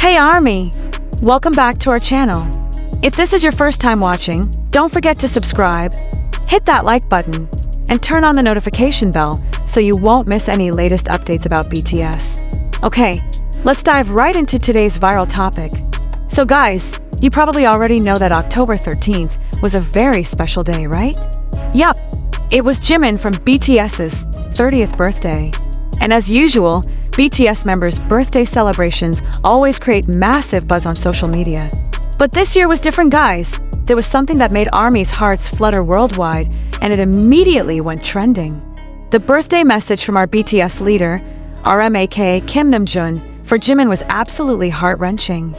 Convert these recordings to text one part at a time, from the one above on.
Hey Army! Welcome back to our channel. If this is your first time watching, don't forget to subscribe, hit that like button, and turn on the notification bell so you won't miss any latest updates about BTS. Okay, let's dive right into today's viral topic. So guys, you probably already know that October 13th was a very special day, right? Yup, it was Jimin from BTS's 30th birthday. And as usual, BTS members' birthday celebrations always create massive buzz on social media. But this year was different, guys. There was something that made ARMY's hearts flutter worldwide, and it immediately went trending. The birthday message from our BTS leader, RM aka kimnamjoon, for Jimin was absolutely heart-wrenching.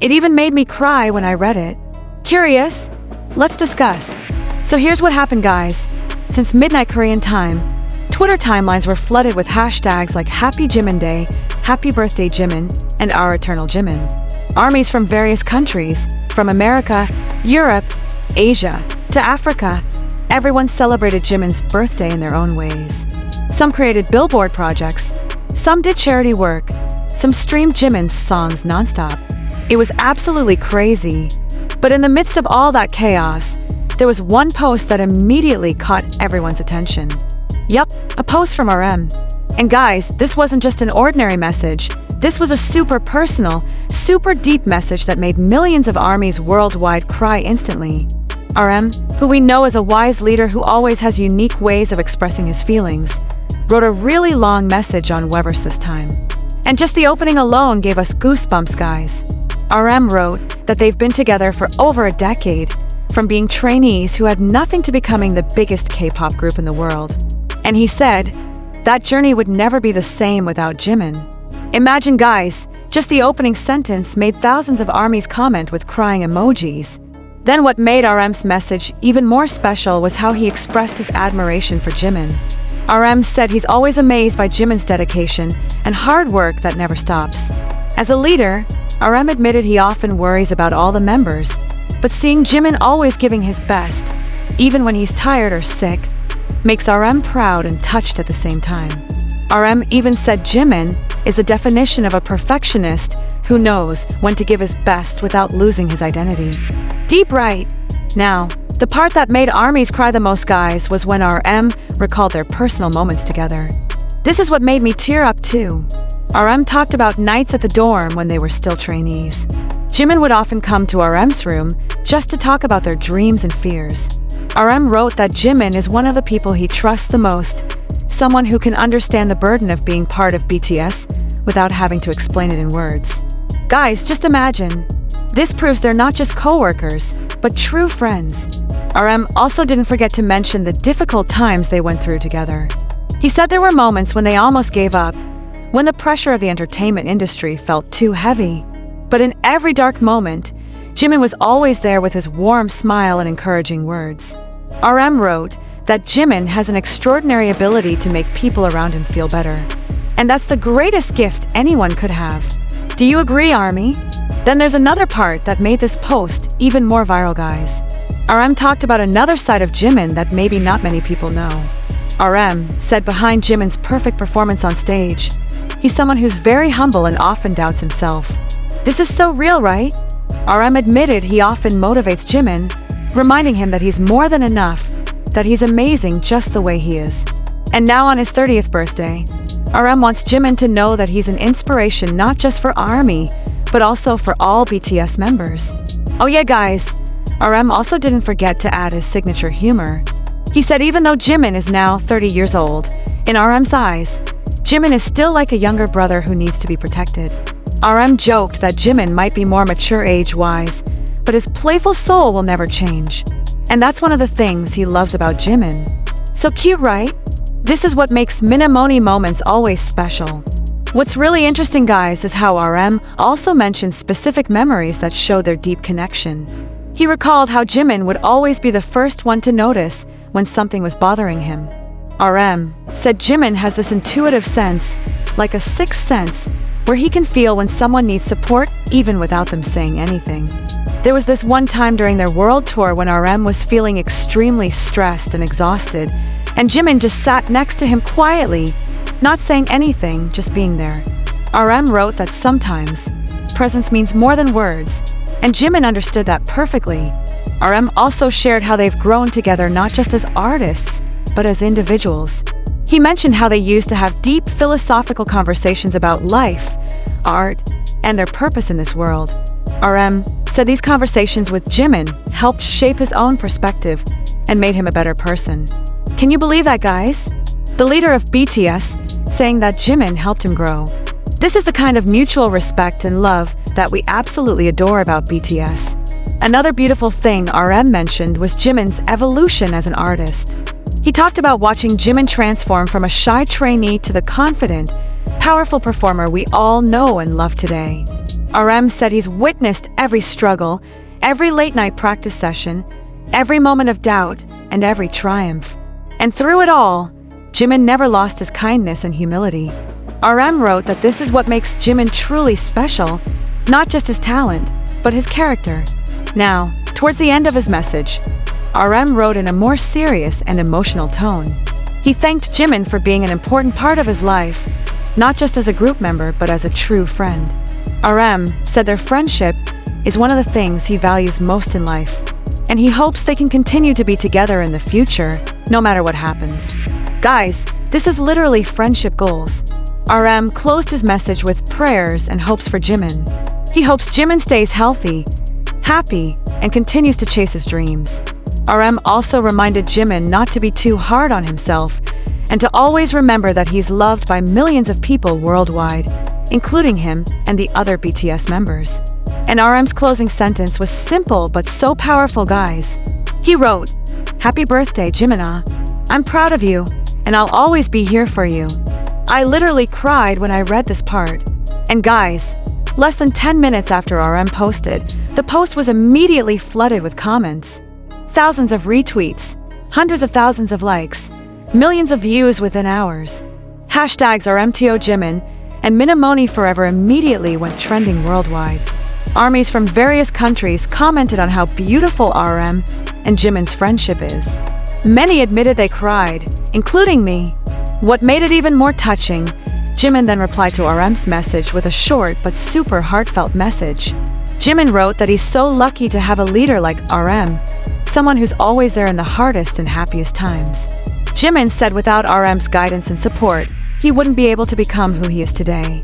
It even made me cry when I read it. Curious? Let's discuss. So here's what happened, guys. Since midnight Korean time, Twitter timelines were flooded with hashtags like Happy Jimin Day, Happy Birthday Jimin, and Our Eternal Jimin. Armies from various countries, from America, Europe, Asia, to Africa, everyone celebrated Jimin's birthday in their own ways. Some created billboard projects, some did charity work, some streamed Jimin's songs nonstop. It was absolutely crazy. But in the midst of all that chaos, there was one post that immediately caught everyone's attention. Yup, a post from RM. And guys, this wasn't just an ordinary message. This was a super personal, super deep message that made millions of armies worldwide cry instantly. RM, who we know as a wise leader who always has unique ways of expressing his feelings, wrote a really long message on Weverse this time. And just the opening alone gave us goosebumps, guys. RM wrote that they've been together for over a decade, from being trainees who had nothing to becoming the biggest K-pop group in the world. And he said, that journey would never be the same without Jimin. Imagine, guys, just the opening sentence made thousands of armies comment with crying emojis. Then what made RM's message even more special was how he expressed his admiration for Jimin. RM said he's always amazed by Jimin's dedication and hard work that never stops. As a leader, RM admitted he often worries about all the members, but seeing Jimin always giving his best, even when he's tired or sick, makes RM proud and touched at the same time. RM even said Jimin is the definition of a perfectionist who knows when to give his best without losing his identity. Deep, right? Now, the part that made armies cry the most, guys, was when RM recalled their personal moments together. This is what made me tear up too. RM talked about nights at the dorm when they were still trainees. Jimin would often come to RM's room just to talk about their dreams and fears. RM wrote that Jimin is one of the people he trusts the most, someone who can understand the burden of being part of BTS without having to explain it in words. Guys, just imagine. This proves they're not just co-workers, but true friends. RM also didn't forget to mention the difficult times they went through together. He said there were moments when they almost gave up, when the pressure of the entertainment industry felt too heavy. But in every dark moment, Jimin was always there with his warm smile and encouraging words. RM wrote that Jimin has an extraordinary ability to make people around him feel better. And that's the greatest gift anyone could have. Do you agree, Army? Then there's another part that made this post even more viral, guys. RM talked about another side of Jimin that maybe not many people know. RM said behind Jimin's perfect performance on stage, he's someone who's very humble and often doubts himself. This is so real, right? RM admitted he often motivates Jimin, reminding him that he's more than enough, that he's amazing just the way he is. And now on his 30th birthday, RM wants Jimin to know that he's an inspiration not just for ARMY, but also for all BTS members. Oh yeah, guys, RM also didn't forget to add his signature humor. He said even though Jimin is now 30 years old, in RM's eyes, Jimin is still like a younger brother who needs to be protected. RM joked that Jimin might be more mature age-wise, but his playful soul will never change. And that's one of the things he loves about Jimin. So cute, right? This is what makes Minamoni moments always special. What's really interesting, guys, is how RM also mentioned specific memories that show their deep connection. He recalled how Jimin would always be the first one to notice when something was bothering him. RM said Jimin has this intuitive sense, like a sixth sense, where he can feel when someone needs support even without them saying anything. There was this one time during their world tour when RM was feeling extremely stressed and exhausted, and Jimin just sat next to him quietly, not saying anything, just being there. RM wrote that sometimes presence means more than words, and Jimin understood that perfectly. RM also shared how they've grown together not just as artists, but as individuals. He mentioned how they used to have deep philosophical conversations about life, art, and their purpose in this world. RM said these conversations with Jimin helped shape his own perspective and made him a better person. Can you believe that, guys? The leader of BTS saying that Jimin helped him grow. This is the kind of mutual respect and love that we absolutely adore about BTS. Another beautiful thing RM mentioned was Jimin's evolution as an artist. He talked about watching Jimin transform from a shy trainee to the confident, powerful performer we all know and love today. RM said he's witnessed every struggle, every late-night practice session, every moment of doubt, and every triumph. And through it all, Jimin never lost his kindness and humility. RM wrote that this is what makes Jimin truly special, not just his talent, but his character. Now, towards the end of his message, RM wrote in a more serious and emotional tone. He thanked Jimin for being an important part of his life, not just as a group member, but as a true friend. RM said their friendship is one of the things he values most in life, and he hopes they can continue to be together in the future, no matter what happens. Guys, this is literally friendship goals. RM closed his message with prayers and hopes for Jimin. He hopes Jimin stays healthy, happy, and continues to chase his dreams. RM also reminded Jimin not to be too hard on himself and to always remember that he's loved by millions of people worldwide, including him and the other BTS members. And RM's closing sentence was simple but so powerful, guys. He wrote, "Happy birthday, Jimin. I'm proud of you, and I'll always be here for you." I literally cried when I read this part. And guys, less than 10 minutes after RM posted, the post was immediately flooded with comments. Thousands of retweets, hundreds of thousands of likes, millions of views within hours. Hashtags RMTO Jimin and Minamoni Forever immediately went trending worldwide. Armies from various countries commented on how beautiful RM and Jimin's friendship is. Many admitted they cried, including me. What made it even more touching, Jimin then replied to RM's message with a short but super heartfelt message. Jimin wrote that he's so lucky to have a leader like RM, someone who's always there in the hardest and happiest times. Jimin said without RM's guidance and support, he wouldn't be able to become who he is today.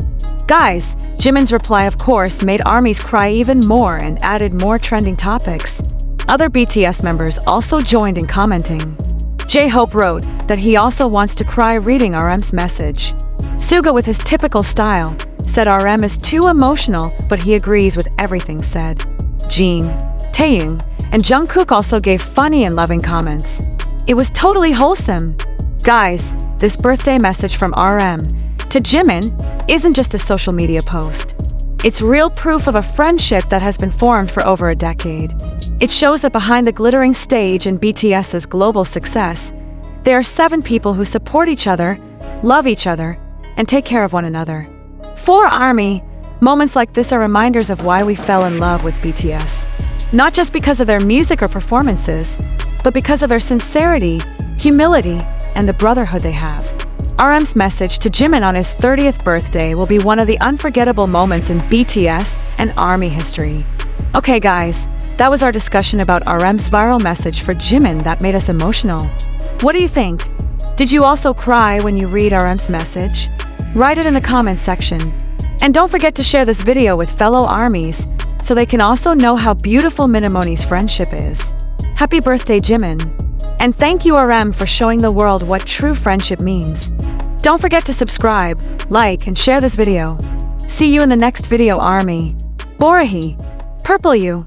Guys, Jimin's reply of course made armies cry even more and added more trending topics. Other BTS members also joined in commenting. J-Hope wrote that he also wants to cry reading RM's message. Suga, with his typical style, said RM is too emotional, but he agrees with everything said. Jin, Taeyong, and Jungkook also gave funny and loving comments. It was totally wholesome. Guys, this birthday message from RM to Jimin isn't just a social media post. It's real proof of a friendship that has been formed for over a decade. It shows that behind the glittering stage and BTS's global success, there are 7 people who support each other, love each other, and take care of one another. For ARMY, moments like this are reminders of why we fell in love with BTS. Not just because of their music or performances, but because of their sincerity, humility, and the brotherhood they have. RM's message to Jimin on his 30th birthday will be one of the unforgettable moments in BTS and ARMY history. Okay guys, that was our discussion about RM's viral message for Jimin that made us emotional. What do you think? Did you also cry when you read RM's message? Write it in the comments section. And don't forget to share this video with fellow ARMYs so they can also know how beautiful Minamoni's friendship is. Happy birthday, Jimin. And thank you RM for showing the world what true friendship means. Don't forget to subscribe, like, and share this video. See you in the next video, ARMY. Borahi. Purple you.